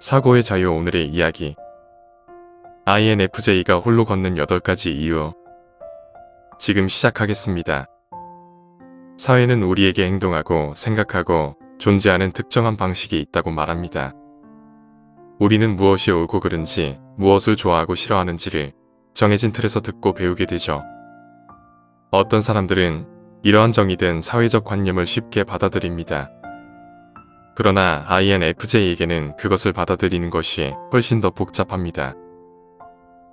사고의 자유 오늘의 이야기. INFJ가 홀로 걷는 8가지 이유. 지금 시작하겠습니다. 사회는 우리에게 행동하고 생각하고 존재하는 특정한 방식이 있다고 말합니다. 우리는 무엇이 옳고 그른지, 무엇을 좋아하고 싫어하는지를 정해진 틀에서 듣고 배우게 되죠. 어떤 사람들은 이러한 정의된 사회적 관념을 쉽게 받아들입니다. 그러나 INFJ에게는 그것을 받아들이는 것이 훨씬 더 복잡합니다.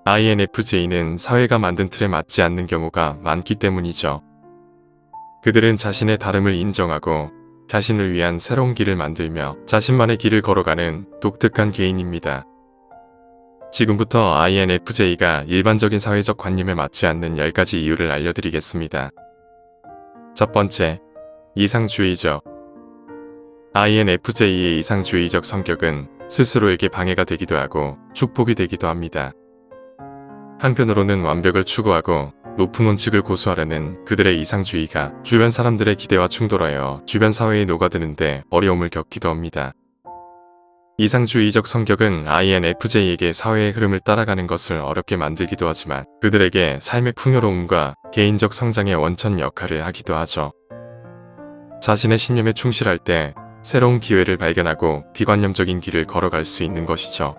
INFJ는 사회가 만든 틀에 맞지 않는 경우가 많기 때문이죠. 그들은 자신의 다름을 인정하고 자신을 위한 새로운 길을 만들며 자신만의 길을 걸어가는 독특한 개인입니다. 지금부터 INFJ가 일반적인 사회적 관념에 맞지 않는 10가지 이유를 알려드리겠습니다. 첫 번째, 이상주의적. INFJ의 이상주의적 성격은 스스로에게 방해가 되기도 하고 축복이 되기도 합니다. 한편으로는 완벽을 추구하고 높은 원칙을 고수하려는 그들의 이상주의가 주변 사람들의 기대와 충돌하여 주변 사회에 녹아드는데 어려움을 겪기도 합니다. 이상주의적 성격은 INFJ에게 사회의 흐름을 따라가는 것을 어렵게 만들기도 하지만 그들에게 삶의 풍요로움과 개인적 성장의 원천 역할을 하기도 하죠. 자신의 신념에 충실할 때 새로운 기회를 발견하고 비관념적인 길을 걸어갈 수 있는 것이죠.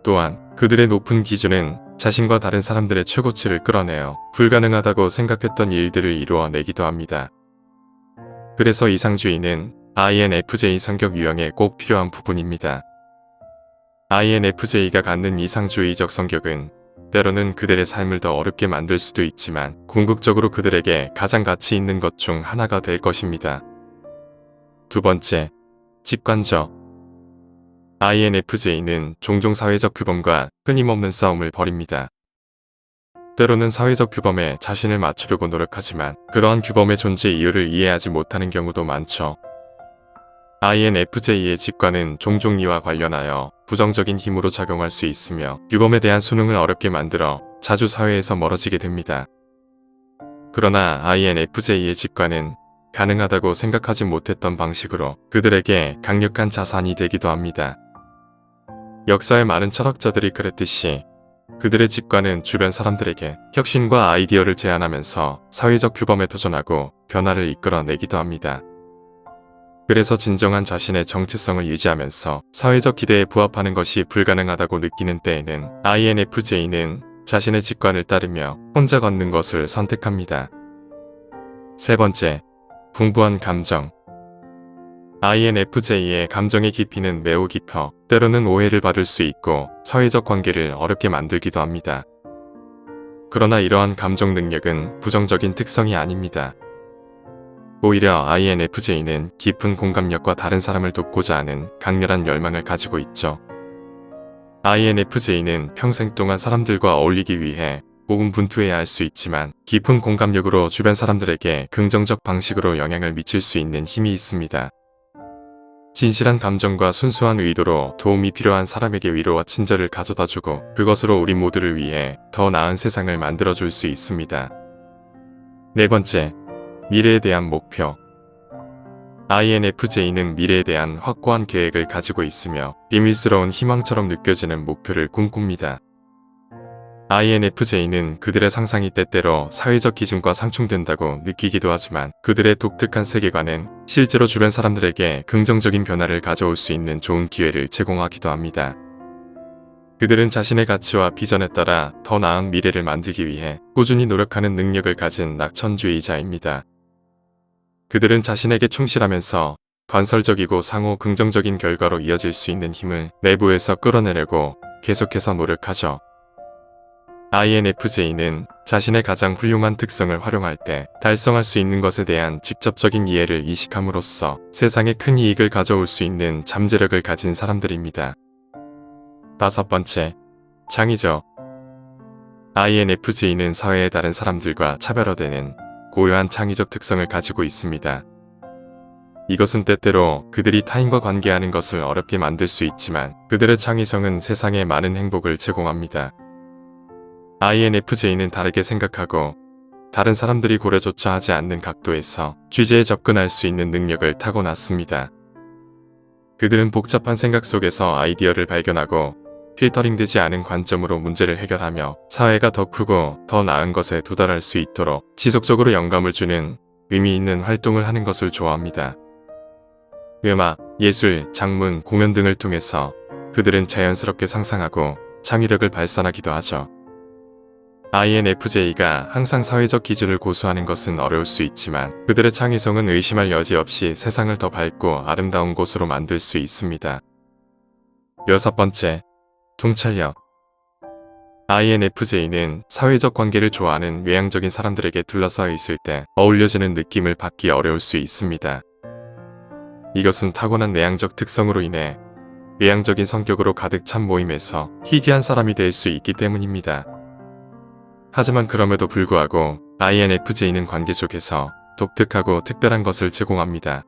또한 그들의 높은 기준은 자신과 다른 사람들의 최고치를 끌어내어 불가능하다고 생각했던 일들을 이루어내기도 합니다. 그래서 이상주의는 INFJ 성격 유형에 꼭 필요한 부분입니다. INFJ가 갖는 이상주의적 성격은 때로는 그들의 삶을 더 어렵게 만들 수도 있지만 궁극적으로 그들에게 가장 가치 있는 것 중 하나가 될 것입니다. 두 번째, 직관적. INFJ는 종종 사회적 규범과 끊임없는 싸움을 벌입니다. 때로는 사회적 규범에 자신을 맞추려고 노력하지만 그러한 규범의 존재 이유를 이해하지 못하는 경우도 많죠. INFJ의 직관은 종종 이와 관련하여 부정적인 힘으로 작용할 수 있으며 규범에 대한 수능을 어렵게 만들어 자주 사회에서 멀어지게 됩니다. 그러나 INFJ의 직관은 가능하다고 생각하지 못했던 방식으로 그들에게 강력한 자산이 되기도 합니다. 역사의 많은 철학자들이 그랬듯이 그들의 직관은 주변 사람들에게 혁신과 아이디어를 제안하면서 사회적 규범에 도전하고 변화를 이끌어내기도 합니다. 그래서 진정한 자신의 정체성을 유지하면서 사회적 기대에 부합하는 것이 불가능하다고 느끼는 때에는 INFJ는 자신의 직관을 따르며 혼자 걷는 것을 선택합니다. 세 번째, 풍부한 감정. INFJ의 감정의 깊이는 매우 깊어 때로는 오해를 받을 수 있고 사회적 관계를 어렵게 만들기도 합니다. 그러나 이러한 감정 능력은 부정적인 특성이 아닙니다. 오히려 INFJ는 깊은 공감력과 다른 사람을 돕고자 하는 강렬한 열망을 가지고 있죠. INFJ는 평생 동안 사람들과 어울리기 위해 고군분투해야 할 수 있지만 깊은 공감력으로 주변 사람들에게 긍정적 방식으로 영향을 미칠 수 있는 힘이 있습니다. 진실한 감정과 순수한 의도로 도움이 필요한 사람에게 위로와 친절을 가져다주고 그것으로 우리 모두를 위해 더 나은 세상을 만들어줄 수 있습니다. 네 번째, 미래에 대한 목표. INFJ는 미래에 대한 확고한 계획을 가지고 있으며 비밀스러운 희망처럼 느껴지는 목표를 꿈꿉니다. INFJ는 그들의 상상이 때때로 사회적 기준과 상충된다고 느끼기도 하지만 그들의 독특한 세계관은 실제로 주변 사람들에게 긍정적인 변화를 가져올 수 있는 좋은 기회를 제공하기도 합니다. 그들은 자신의 가치와 비전에 따라 더 나은 미래를 만들기 위해 꾸준히 노력하는 능력을 가진 낙천주의자입니다. 그들은 자신에게 충실하면서 건설적이고 상호 긍정적인 결과로 이어질 수 있는 힘을 내부에서 끌어내려고 계속해서 노력하죠. INFJ는 자신의 가장 훌륭한 특성을 활용할 때 달성할 수 있는 것에 대한 직접적인 이해를 이식함으로써 세상에 큰 이익을 가져올 수 있는 잠재력을 가진 사람들입니다. 다섯 번째, 창의적. INFJ는 사회의 다른 사람들과 차별화되는 고유한 창의적 특성을 가지고 있습니다. 이것은 때때로 그들이 타인과 관계하는 것을 어렵게 만들 수 있지만 그들의 창의성은 세상에 많은 행복을 제공합니다. INFJ는 다르게 생각하고 다른 사람들이 고려조차 하지 않는 각도에서 주제에 접근할 수 있는 능력을 타고났습니다. 그들은 복잡한 생각 속에서 아이디어를 발견하고 필터링되지 않은 관점으로 문제를 해결하며 사회가 더 크고 더 나은 것에 도달할 수 있도록 지속적으로 영감을 주는 의미 있는 활동을 하는 것을 좋아합니다. 음악, 예술, 작문, 공연 등을 통해서 그들은 자연스럽게 상상하고 창의력을 발산하기도 하죠. INFJ가 항상 사회적 기준을 고수하는 것은 어려울 수 있지만 그들의 창의성은 의심할 여지 없이 세상을 더 밝고 아름다운 곳으로 만들 수 있습니다. 6번째, 통찰력. INFJ는 사회적 관계를 좋아하는 외향적인 사람들에게 둘러싸여 있을 때 어울려지는 느낌을 받기 어려울 수 있습니다. 이것은 타고난 내향적 특성으로 인해 외향적인 성격으로 가득 찬 모임에서 희귀한 사람이 될 수 있기 때문입니다. 하지만 그럼에도 불구하고 INFJ는 관계 속에서 독특하고 특별한 것을 제공합니다.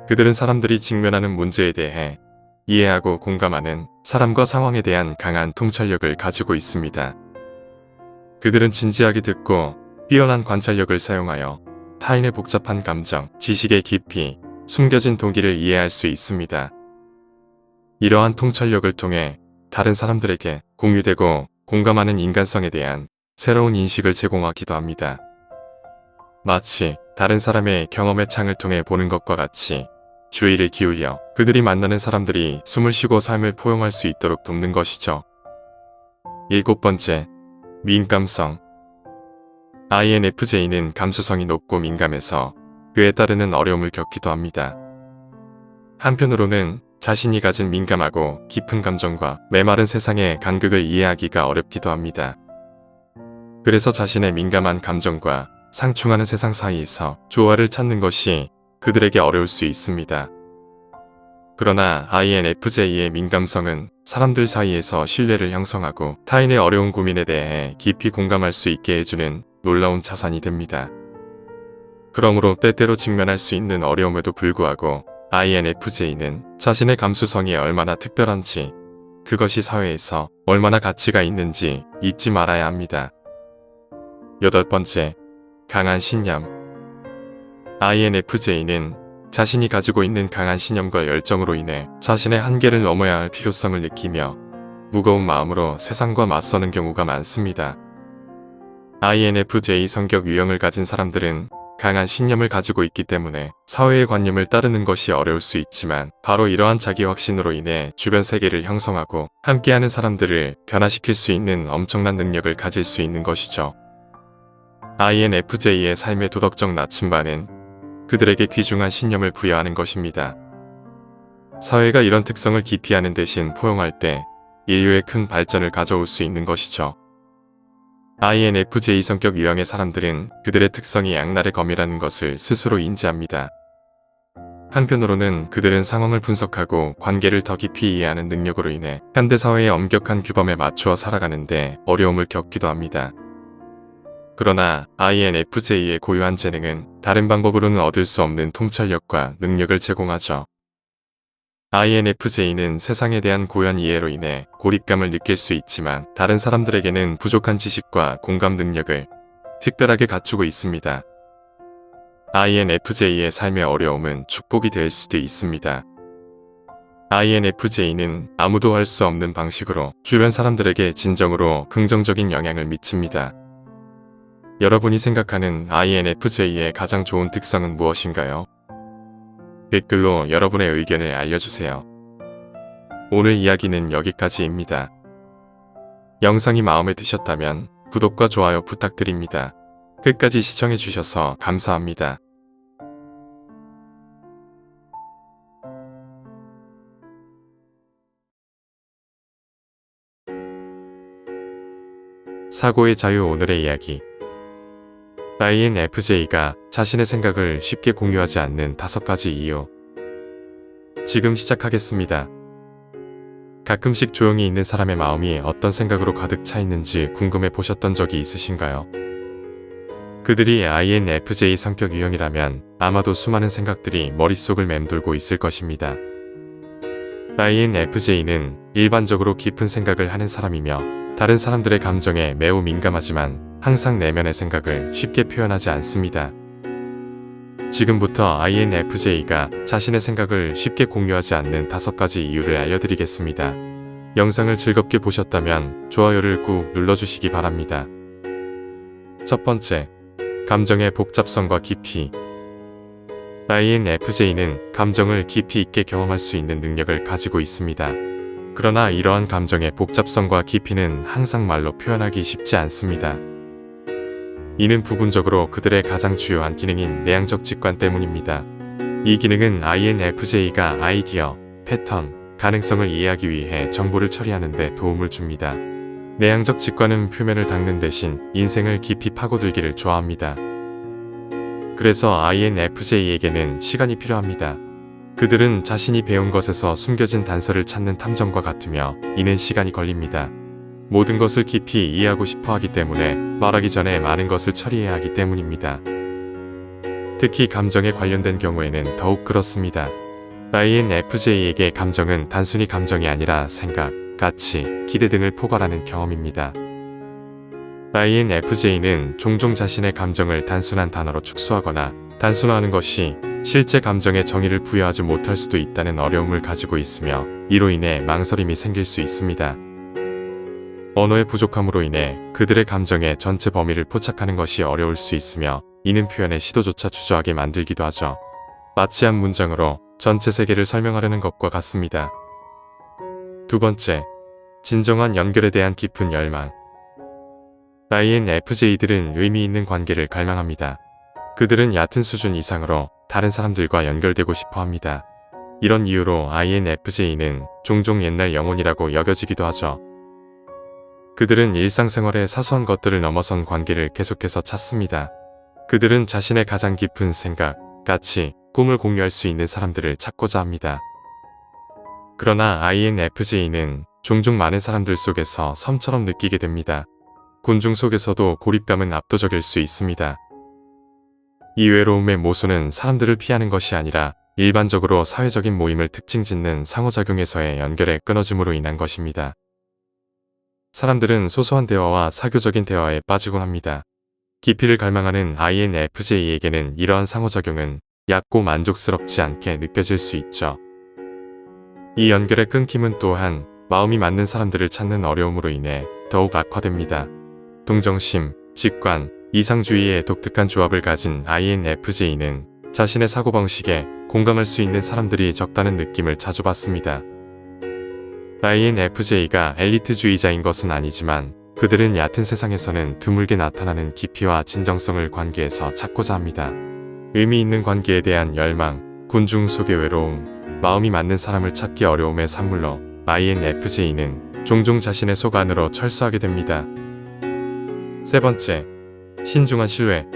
그들은 사람들이 직면하는 문제에 대해 이해하고 공감하는 사람과 상황에 대한 강한 통찰력을 가지고 있습니다. 그들은 진지하게 듣고 뛰어난 관찰력을 사용하여 타인의 복잡한 감정, 지식의 깊이, 숨겨진 동기를 이해할 수 있습니다. 이러한 통찰력을 통해 다른 사람들에게 공유되고 공감하는 인간성에 대한 새로운 인식을 제공하기도 합니다. 마치 다른 사람의 경험의 창을 통해 보는 것과 같이 주의를 기울여 그들이 만나는 사람들이 숨을 쉬고 삶을 포용할 수 있도록 돕는 것이죠. 7번째, 민감성. INFJ는 감수성이 높고 민감해서 그에 따르는 어려움을 겪기도 합니다. 한편으로는 자신이 가진 민감하고 깊은 감정과 메마른 세상의 간극을 이해하기가 어렵기도 합니다. 그래서 자신의 민감한 감정과 상충하는 세상 사이에서 조화를 찾는 것이 그들에게 어려울 수 있습니다. 그러나 INFJ의 민감성은 사람들 사이에서 신뢰를 형성하고 타인의 어려운 고민에 대해 깊이 공감할 수 있게 해주는 놀라운 자산이 됩니다. 그러므로 때때로 직면할 수 있는 어려움에도 불구하고 INFJ는 자신의 감수성이 얼마나 특별한지, 그것이 사회에서 얼마나 가치가 있는지 잊지 말아야 합니다. 8번째, 강한 신념. INFJ는 자신이 가지고 있는 강한 신념과 열정으로 인해 자신의 한계를 넘어야 할 필요성을 느끼며 무거운 마음으로 세상과 맞서는 경우가 많습니다. INFJ 성격 유형을 가진 사람들은 강한 신념을 가지고 있기 때문에 사회의 관념을 따르는 것이 어려울 수 있지만 바로 이러한 자기 확신으로 인해 주변 세계를 형성하고 함께하는 사람들을 변화시킬 수 있는 엄청난 능력을 가질 수 있는 것이죠. INFJ의 삶의 도덕적 나침반은 그들에게 귀중한 신념을 부여하는 것입니다. 사회가 이런 특성을 기피하는 대신 포용할 때 인류의 큰 발전을 가져올 수 있는 것이죠. INFJ 성격 유형의 사람들은 그들의 특성이 양날의 검이라는 것을 스스로 인지합니다. 한편으로는 그들은 상황을 분석하고 관계를 더 깊이 이해하는 능력으로 인해 현대사회의 엄격한 규범에 맞추어 살아가는데 어려움을 겪기도 합니다. 그러나 INFJ의 고유한 재능은 다른 방법으로는 얻을 수 없는 통찰력과 능력을 제공하죠. INFJ는 세상에 대한 고유한 이해로 인해 고립감을 느낄 수 있지만 다른 사람들에게는 부족한 지식과 공감 능력을 특별하게 갖추고 있습니다. INFJ의 삶의 어려움은 축복이 될 수도 있습니다. INFJ는 아무도 할 수 없는 방식으로 주변 사람들에게 진정으로 긍정적인 영향을 미칩니다. 여러분이 생각하는 INFJ의 가장 좋은 특성은 무엇인가요? 댓글로 여러분의 의견을 알려주세요. 오늘 이야기는 여기까지입니다. 영상이 마음에 드셨다면 구독과 좋아요 부탁드립니다. 끝까지 시청해주셔서 감사합니다. 사고의 자유. 오늘의 이야기. INFJ가 자신의 생각을 쉽게 공유하지 않는 5가지 이유. 지금 시작하겠습니다. 가끔씩 조용히 있는 사람의 마음이 어떤 생각으로 가득 차 있는지 궁금해 보셨던 적이 있으신가요? 그들이 INFJ 성격 유형이라면 아마도 수많은 생각들이 머릿속을 맴돌고 있을 것입니다. INFJ는 일반적으로 깊은 생각을 하는 사람이며 다른 사람들의 감정에 매우 민감하지만 항상 내면의 생각을 쉽게 표현하지 않습니다. 지금부터 INFJ가 자신의 생각을 쉽게 공유하지 않는 5가지 이유를 알려드리겠습니다. 영상을 즐겁게 보셨다면 좋아요를 꾹 눌러주시기 바랍니다. 첫 번째, 감정의 복잡성과 깊이. INFJ는 감정을 깊이 있게 경험할 수 있는 능력을 가지고 있습니다. 그러나 이러한 감정의 복잡성과 깊이는 항상 말로 표현하기 쉽지 않습니다. 이는 부분적으로 그들의 가장 주요한 기능인 내향적 직관 때문입니다. 이 기능은 INFJ가 아이디어, 패턴, 가능성을 이해하기 위해 정보를 처리하는 데 도움을 줍니다. 내향적 직관은 표면을 닦는 대신 인생을 깊이 파고들기를 좋아합니다. 그래서 INFJ에게는 시간이 필요합니다. 그들은 자신이 배운 것에서 숨겨진 단서를 찾는 탐정과 같으며 이는 시간이 걸립니다. 모든 것을 깊이 이해하고 싶어 하기 때문에 말하기 전에 많은 것을 처리해야 하기 때문입니다. 특히 감정에 관련된 경우에는 더욱 그렇습니다. INFJ에게 감정은 단순히 감정이 아니라 생각, 가치, 기대 등을 포괄하는 경험입니다. INFJ는 종종 자신의 감정을 단순한 단어로 축소하거나 단순화하는 것이 실제 감정에 정의를 부여하지 못할 수도 있다는 어려움을 가지고 있으며 이로 인해 망설임이 생길 수 있습니다. 언어의 부족함으로 인해 그들의 감정의 전체 범위를 포착하는 것이 어려울 수 있으며 이는 표현의 시도조차 주저하게 만들기도 하죠. 마치 한 문장으로 전체 세계를 설명하려는 것과 같습니다. 두 번째, 진정한 연결에 대한 깊은 열망. INFJ들은 의미 있는 관계를 갈망합니다. 그들은 얕은 수준 이상으로 다른 사람들과 연결되고 싶어 합니다. 이런 이유로 INFJ는 종종 옛날 영혼이라고 여겨지기도 하죠. 그들은 일상생활의 사소한 것들을 넘어선 관계를 계속해서 찾습니다. 그들은 자신의 가장 깊은 생각, 가치, 꿈을 공유할 수 있는 사람들을 찾고자 합니다. 그러나 INFJ는 종종 많은 사람들 속에서 섬처럼 느끼게 됩니다. 군중 속에서도 고립감은 압도적일 수 있습니다. 이 외로움의 모순은 사람들을 피하는 것이 아니라 일반적으로 사회적인 모임을 특징 짓는 상호작용에서의 연결의 끊어짐으로 인한 것입니다. 사람들은 소소한 대화와 사교적인 대화에 빠지곤 합니다. 깊이를 갈망하는 INFJ에게는 이러한 상호작용은 얕고 만족스럽지 않게 느껴질 수 있죠. 이 연결의 끊김은 또한 마음이 맞는 사람들을 찾는 어려움으로 인해 더욱 악화됩니다. 동정심, 직관, 이상주의의 독특한 조합을 가진 INFJ는 자신의 사고방식에 공감할 수 있는 사람들이 적다는 느낌을 자주 받습니다. INFJ가 엘리트주의자인 것은 아니지만 그들은 얕은 세상에서는 드물게 나타나는 깊이와 진정성을 관계에서 찾고자 합니다. 의미 있는 관계에 대한 열망, 군중 속의 외로움, 마음이 맞는 사람을 찾기 어려움의 산물로 INFJ는 종종 자신의 속 안으로 철수하게 됩니다. 세 번째, 신중한 신뢰.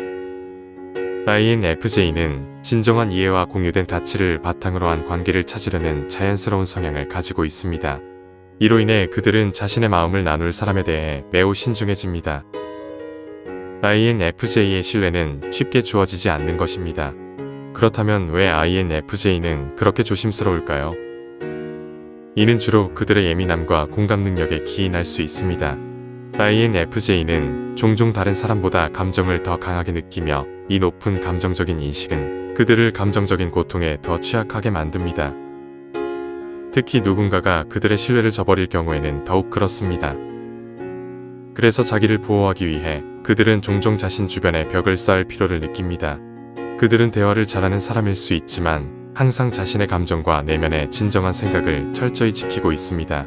INFJ는 진정한 이해와 공유된 가치를 바탕으로 한 관계를 찾으려는 자연스러운 성향을 가지고 있습니다. 이로 인해 그들은 자신의 마음을 나눌 사람에 대해 매우 신중해집니다. INFJ의 신뢰는 쉽게 주어지지 않는 것입니다. 그렇다면 왜 INFJ는 그렇게 조심스러울까요? 이는 주로 그들의 예민함과 공감 능력에 기인할 수 있습니다. INFJ는 종종 다른 사람보다 감정을 더 강하게 느끼며 이 높은 감정적인 인식은 그들을 감정적인 고통에 더 취약하게 만듭니다. 특히 누군가가 그들의 신뢰를 저버릴 경우에는 더욱 그렇습니다. 그래서 자기를 보호하기 위해 그들은 종종 자신 주변에 벽을 쌓을 필요를 느낍니다. 그들은 대화를 잘하는 사람일 수 있지만 항상 자신의 감정과 내면의 진정한 생각을 철저히 지키고 있습니다.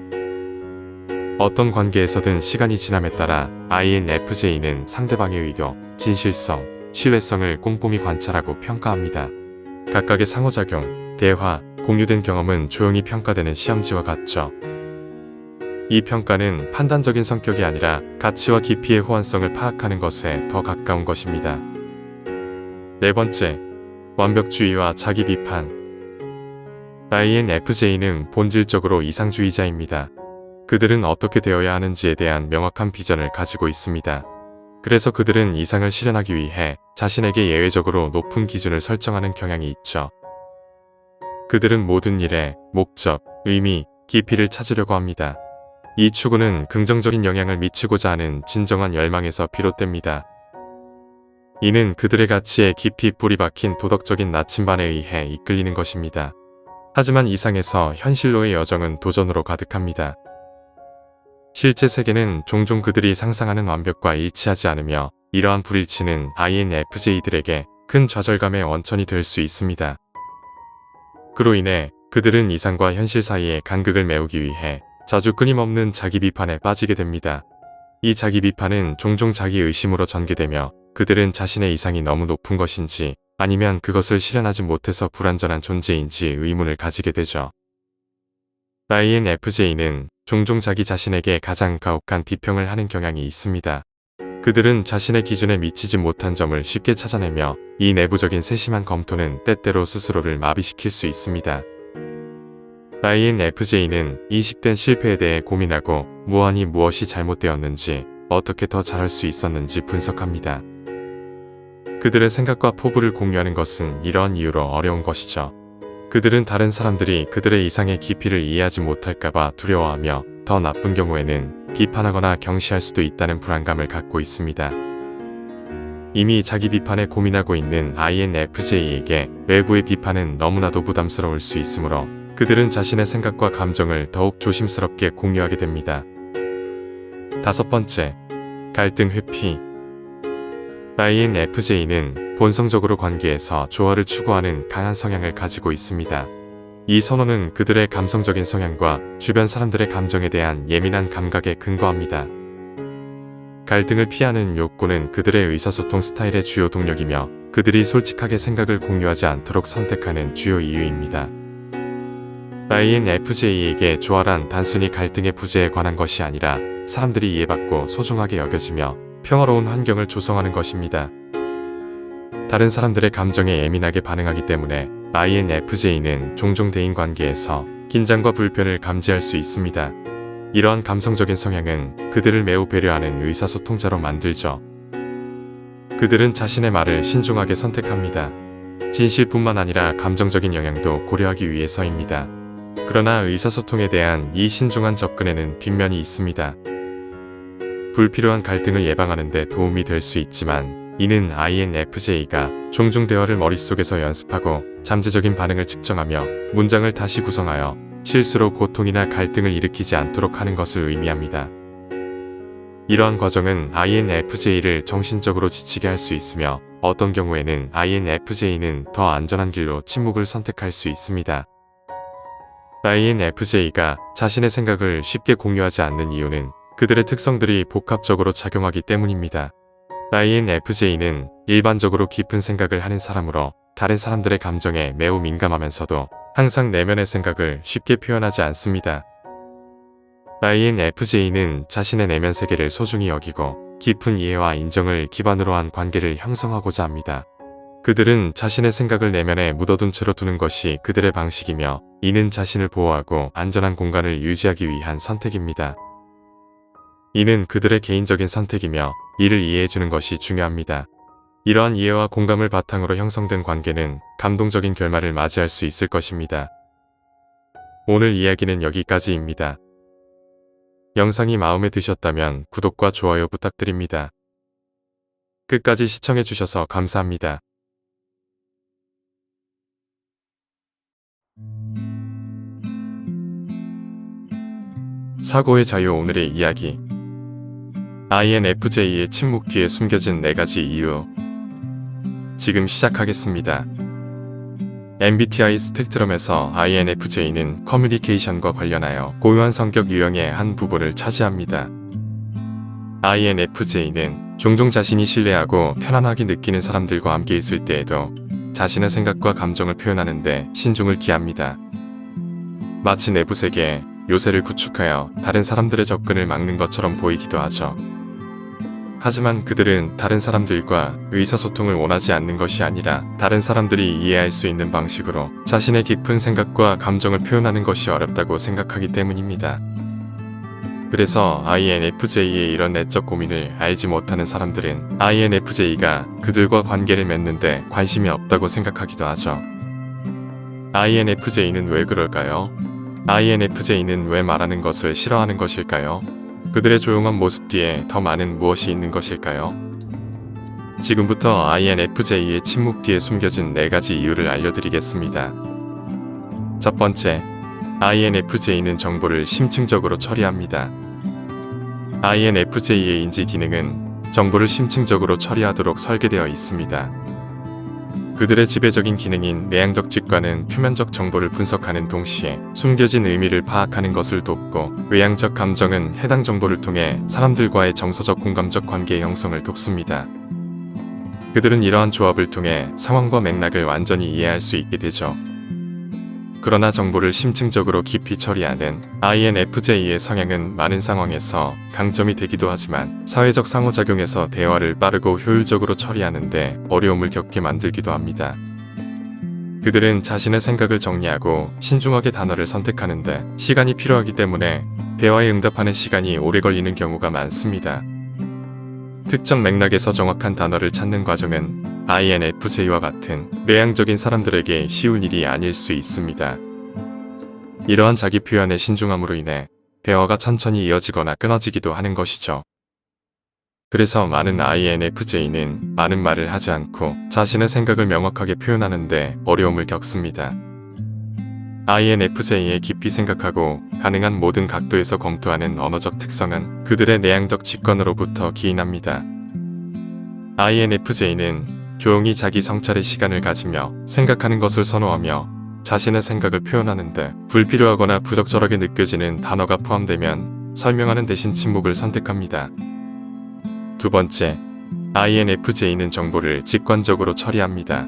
어떤 관계에서든 시간이 지남에 따라 INFJ는 상대방의 의도, 진실성, 신뢰성을 꼼꼼히 관찰하고 평가합니다. 각각의 상호작용, 대화, 공유된 경험은 조용히 평가되는 시험지와 같죠. 이 평가는 판단적인 성격이 아니라 가치와 깊이의 호환성을 파악하는 것에 더 가까운 것입니다. 네 번째, 완벽주의와 자기 비판. INFJ는 본질적으로 이상주의자입니다. 그들은 어떻게 되어야 하는지에 대한 명확한 비전을 가지고 있습니다. 그래서 그들은 이상을 실현하기 위해 자신에게 예외적으로 높은 기준을 설정하는 경향이 있죠. 그들은 모든 일에 목적, 의미, 깊이를 찾으려고 합니다. 이 추구는 긍정적인 영향을 미치고자 하는 진정한 열망에서 비롯됩니다. 이는 그들의 가치에 깊이 뿌리 박힌 도덕적인 나침반에 의해 이끌리는 것입니다. 하지만 이상에서 현실로의 여정은 도전으로 가득합니다. 실제 세계는 종종 그들이 상상하는 완벽과 일치하지 않으며 이러한 불일치는 INFJ들에게 큰 좌절감의 원천이 될 수 있습니다. 그로 인해 그들은 이상과 현실 사이의 간극을 메우기 위해 자주 끊임없는 자기 비판에 빠지게 됩니다. 이 자기 비판은 종종 자기 의심으로 전개되며 그들은 자신의 이상이 너무 높은 것인지 아니면 그것을 실현하지 못해서 불완전한 존재인지 의문을 가지게 되죠. INFJ는 종종 자기 자신에게 가장 가혹한 비평을 하는 경향이 있습니다. 그들은 자신의 기준에 미치지 못한 점을 쉽게 찾아내며 이 내부적인 세심한 검토는 때때로 스스로를 마비시킬 수 있습니다. INFJ는 인식된 실패에 대해 고민하고 무언이 무엇이 잘못되었는지 어떻게 더 잘할 수 있었는지 분석합니다. 그들의 생각과 포부를 공유하는 것은 이러한 이유로 어려운 것이죠. 그들은 다른 사람들이 그들의 이상의 깊이를 이해하지 못할까봐 두려워하며 더 나쁜 경우에는 비판하거나 경시할 수도 있다는 불안감을 갖고 있습니다. 이미 자기 비판에 고민하고 있는 INFJ에게 외부의 비판은 너무나도 부담스러울 수 있으므로 그들은 자신의 생각과 감정을 더욱 조심스럽게 공유하게 됩니다. 5번째, 갈등 회피. INFJ는 본성적으로 관계에서 조화를 추구하는 강한 성향을 가지고 있습니다. 이 선호는 그들의 감성적인 성향과 주변 사람들의 감정에 대한 예민한 감각에 근거합니다. 갈등을 피하는 욕구는 그들의 의사소통 스타일의 주요 동력이며 그들이 솔직하게 생각을 공유하지 않도록 선택하는 주요 이유입니다. INFJ에게 조화란 단순히 갈등의 부재에 관한 것이 아니라 사람들이 이해받고 소중하게 여겨지며 평화로운 환경을 조성하는 것입니다. 다른 사람들의 감정에 예민하게 반응하기 때문에 INFJ는 종종 대인관계에서 긴장과 불편을 감지할 수 있습니다. 이러한 감성적인 성향은 그들을 매우 배려하는 의사소통자로 만들죠. 그들은 자신의 말을 신중하게 선택합니다. 진실뿐만 아니라 감정적인 영향도 고려하기 위해서입니다. 그러나 의사소통에 대한 이 신중한 접근에는 뒷면이 있습니다. 불필요한 갈등을 예방하는 데 도움이 될 수 있지만 이는 INFJ가 종종 대화를 머릿속에서 연습하고 잠재적인 반응을 측정하며 문장을 다시 구성하여 실수로 고통이나 갈등을 일으키지 않도록 하는 것을 의미합니다. 이러한 과정은 INFJ를 정신적으로 지치게 할 수 있으며 어떤 경우에는 INFJ는 더 안전한 길로 침묵을 선택할 수 있습니다. INFJ가 자신의 생각을 쉽게 공유하지 않는 이유는 그들의 특성들이 복합적으로 작용하기 때문입니다. INFJ는 일반적으로 깊은 생각을 하는 사람으로 다른 사람들의 감정에 매우 민감하면서도 항상 내면의 생각을 쉽게 표현하지 않습니다. INFJ는 자신의 내면 세계를 소중히 여기고 깊은 이해와 인정을 기반으로 한 관계를 형성하고자 합니다. 그들은 자신의 생각을 내면에 묻어둔 채로 두는 것이 그들의 방식이며 이는 자신을 보호하고 안전한 공간을 유지하기 위한 선택입니다. 이는 그들의 개인적인 선택이며 이를 이해해주는 것이 중요합니다. 이러한 이해와 공감을 바탕으로 형성된 관계는 감동적인 결말을 맞이할 수 있을 것입니다. 오늘 이야기는 여기까지입니다. 영상이 마음에 드셨다면 구독과 좋아요 부탁드립니다. 끝까지 시청해주셔서 감사합니다. 사고의 자유. 오늘의 이야기. INFJ의 침묵 뒤에 숨겨진 4가지 이유. 지금 시작하겠습니다. MBTI 스펙트럼에서 INFJ는 커뮤니케이션과 관련하여 고유한 성격 유형의 한 부분을 차지합니다. INFJ는 종종 자신이 신뢰하고 편안하게 느끼는 사람들과 함께 있을 때에도 자신의 생각과 감정을 표현하는데 신중을 기합니다. 마치 내부 세계에 요새를 구축하여 다른 사람들의 접근을 막는 것처럼 보이기도 하죠. 하지만 그들은 다른 사람들과 의사소통을 원하지 않는 것이 아니라 다른 사람들이 이해할 수 있는 방식으로 자신의 깊은 생각과 감정을 표현하는 것이 어렵다고 생각하기 때문입니다. 그래서 INFJ의 이런 내적 고민을 알지 못하는 사람들은 INFJ가 그들과 관계를 맺는데 관심이 없다고 생각하기도 하죠. INFJ는 왜 그럴까요? INFJ는 왜 말하는 것을 싫어하는 것일까요? 그들의 조용한 모습 뒤에 더 많은 무엇이 있는 것일까요? 지금부터 INFJ의 침묵 뒤에 숨겨진 4가지 이유를 알려드리겠습니다. 첫 번째, INFJ는 정보를 심층적으로 처리합니다. INFJ의 인지 기능은 정보를 심층적으로 처리하도록 설계되어 있습니다. 그들의 지배적인 기능인 내향적 직관은 표면적 정보를 분석하는 동시에 숨겨진 의미를 파악하는 것을 돕고, 외향적 감정은 해당 정보를 통해 사람들과의 정서적 공감적 관계 형성을 돕습니다. 그들은 이러한 조합을 통해 상황과 맥락을 완전히 이해할 수 있게 되죠. 그러나 정보를 심층적으로 깊이 처리하는 INFJ의 성향은 많은 상황에서 강점이 되기도 하지만, 사회적 상호작용에서 대화를 빠르고 효율적으로 처리하는데 어려움을 겪게 만들기도 합니다. 그들은 자신의 생각을 정리하고 신중하게 단어를 선택하는데 시간이 필요하기 때문에 대화에 응답하는 시간이 오래 걸리는 경우가 많습니다. 특정 맥락에서 정확한 단어를 찾는 과정은 INFJ와 같은 내향적인 사람들에게 쉬운 일이 아닐 수 있습니다. 이러한 자기 표현의 신중함으로 인해 대화가 천천히 이어지거나 끊어지기도 하는 것이죠. 그래서 많은 INFJ는 많은 말을 하지 않고 자신의 생각을 명확하게 표현하는데 어려움을 겪습니다. INFJ의 깊이 생각하고 가능한 모든 각도에서 검토하는 언어적 특성은 그들의 내향적 직관으로부터 기인합니다. INFJ는 조용히 자기 성찰의 시간을 가지며 생각하는 것을 선호하며, 자신의 생각을 표현하는데 불필요하거나 부적절하게 느껴지는 단어가 포함되면 설명하는 대신 침묵을 선택합니다. 두 번째, INFJ는 정보를 직관적으로 처리합니다.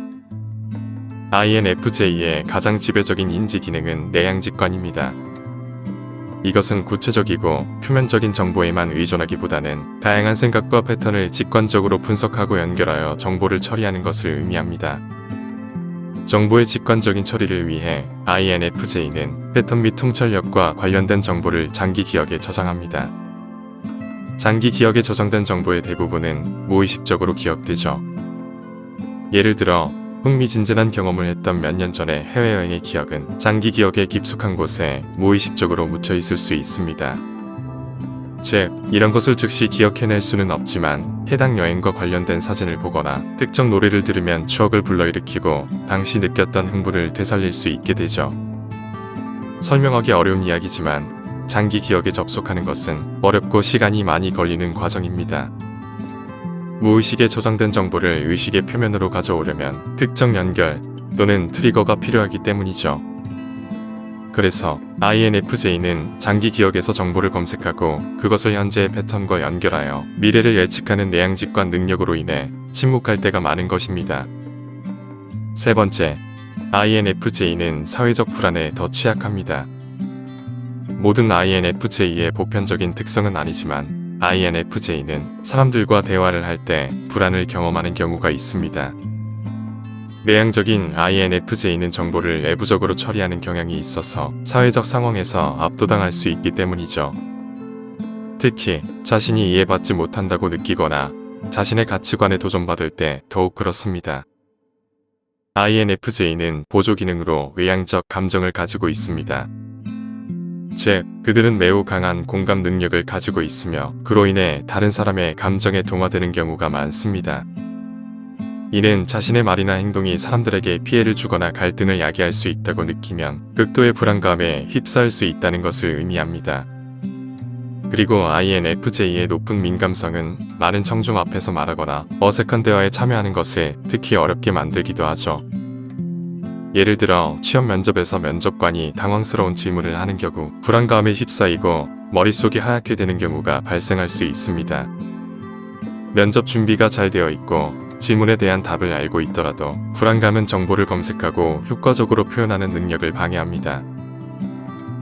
INFJ의 가장 지배적인 인지 기능은 내향직관입니다. 이것은 구체적이고 표면적인 정보에만 의존하기보다는 다양한 생각과 패턴을 직관적으로 분석하고 연결하여 정보를 처리하는 것을 의미합니다. 정보의 직관적인 처리를 위해 INFJ는 패턴 및 통찰력과 관련된 정보를 장기 기억에 저장합니다. 장기 기억에 저장된 정보의 대부분은 무의식적으로 기억되죠. 예를 들어 흥미진진한 경험을 했던 몇 년 전의 해외여행의 기억은 장기 기억에 깊숙한 곳에 무의식적으로 묻혀 있을 수 있습니다. 즉, 이런 것을 즉시 기억해낼 수는 없지만 해당 여행과 관련된 사진을 보거나 특정 노래를 들으면 추억을 불러일으키고 당시 느꼈던 흥분을 되살릴 수 있게 되죠. 설명하기 어려운 이야기지만 장기 기억에 접속하는 것은 어렵고 시간이 많이 걸리는 과정입니다. 무의식에 저장된 정보를 의식의 표면으로 가져오려면 특정 연결 또는 트리거가 필요하기 때문이죠. 그래서 INFJ는 장기 기억에서 정보를 검색하고 그것을 현재의 패턴과 연결하여 미래를 예측하는 내향직관 능력으로 인해 침묵할 때가 많은 것입니다. 세 번째, INFJ는 사회적 불안에 더 취약합니다. 모든 INFJ의 보편적인 특성은 아니지만 INFJ는 사람들과 대화를 할 때 불안을 경험하는 경우가 있습니다. 내향적인 INFJ는 정보를 내부적으로 처리하는 경향이 있어서 사회적 상황에서 압도당할 수 있기 때문이죠. 특히 자신이 이해받지 못한다고 느끼거나 자신의 가치관에 도전받을 때 더욱 그렇습니다. INFJ는 보조 기능으로 외향적 감정을 가지고 있습니다. 즉, 그들은 매우 강한 공감 능력을 가지고 있으며 그로 인해 다른 사람의 감정에 동화되는 경우가 많습니다. 이는 자신의 말이나 행동이 사람들에게 피해를 주거나 갈등을 야기할 수 있다고 느끼면 극도의 불안감에 휩싸일 수 있다는 것을 의미합니다. 그리고 INFJ의 높은 민감성은 많은 청중 앞에서 말하거나 어색한 대화에 참여하는 것을 특히 어렵게 만들기도 하죠. 예를 들어 취업 면접에서 면접관이 당황스러운 질문을 하는 경우 불안감에 휩싸이고 머릿속이 하얗게 되는 경우가 발생할 수 있습니다. 면접 준비가 잘 되어 있고 질문에 대한 답을 알고 있더라도 불안감은 정보를 검색하고 효과적으로 표현하는 능력을 방해합니다.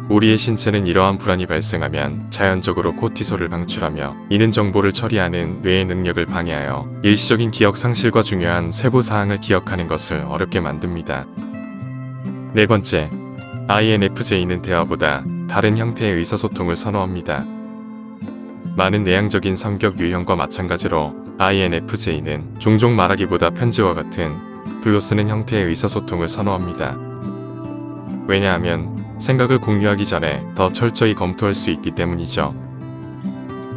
우리의 신체는 이러한 불안이 발생하면 자연적으로 코티솔을 방출하며, 이는 정보를 처리하는 뇌의 능력을 방해하여 일시적인 기억 상실과 중요한 세부 사항을 기억하는 것을 어렵게 만듭니다. 네 번째, INFJ는 대화보다 다른 형태의 의사소통을 선호합니다. 많은 내향적인 성격 유형과 마찬가지로 INFJ는 종종 말하기보다 편지와 같은 글로 쓰는 형태의 의사소통을 선호합니다. 왜냐하면 생각을 공유하기 전에 더 철저히 검토할 수 있기 때문이죠.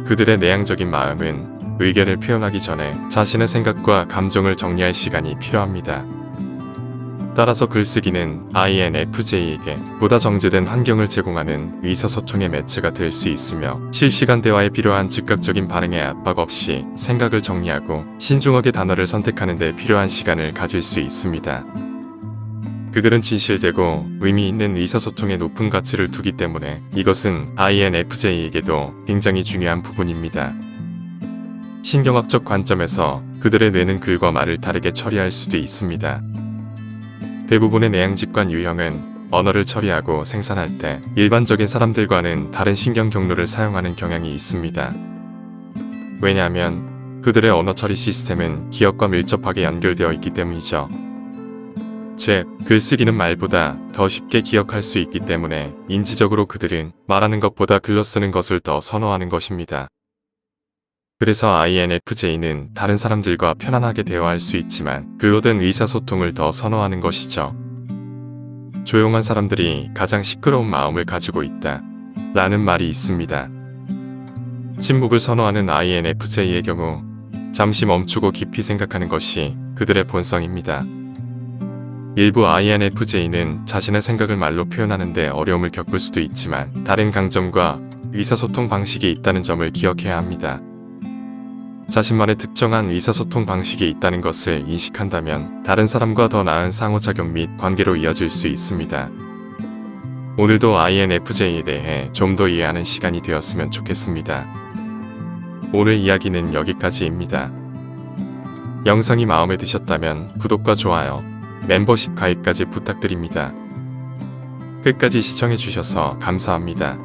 그들의 내향적인 마음은 의견을 표현하기 전에 자신의 생각과 감정을 정리할 시간이 필요합니다. 따라서 글쓰기는 INFJ에게 보다 정제된 환경을 제공하는 의사소통의 매체가 될 수 있으며 실시간 대화에 필요한 즉각적인 반응에 압박 없이 생각을 정리하고 신중하게 단어를 선택하는 데 필요한 시간을 가질 수 있습니다. 그들은 진실되고 의미 있는 의사소통에 높은 가치를 두기 때문에 이것은 INFJ에게도 굉장히 중요한 부분입니다. 신경학적 관점에서 그들의 뇌는 글과 말을 다르게 처리할 수도 있습니다. 대부분의 내향직관 유형은 언어를 처리하고 생산할 때 일반적인 사람들과는 다른 신경 경로를 사용하는 경향이 있습니다. 왜냐하면 그들의 언어 처리 시스템은 기억과 밀접하게 연결되어 있기 때문이죠. 즉, 글쓰기는 말보다 더 쉽게 기억할 수 있기 때문에 인지적으로 그들은 말하는 것보다 글로 쓰는 것을 더 선호하는 것입니다. 그래서 INFJ는 다른 사람들과 편안하게 대화할 수 있지만 글로 된 의사소통을 더 선호하는 것이죠. 조용한 사람들이 가장 시끄러운 마음을 가지고 있다 라는 말이 있습니다. 침묵을 선호하는 INFJ의 경우 잠시 멈추고 깊이 생각하는 것이 그들의 본성입니다. 일부 INFJ는 자신의 생각을 말로 표현하는 데 어려움을 겪을 수도 있지만 다른 강점과 의사소통 방식이 있다는 점을 기억해야 합니다. 자신만의 특정한 의사소통 방식이 있다는 것을 인식한다면 다른 사람과 더 나은 상호작용 및 관계로 이어질 수 있습니다. 오늘도 INFJ에 대해 좀 더 이해하는 시간이 되었으면 좋겠습니다. 오늘 이야기는 여기까지입니다. 영상이 마음에 드셨다면 구독과 좋아요, 멤버십 가입까지 부탁드립니다. 끝까지 시청해주셔서 감사합니다.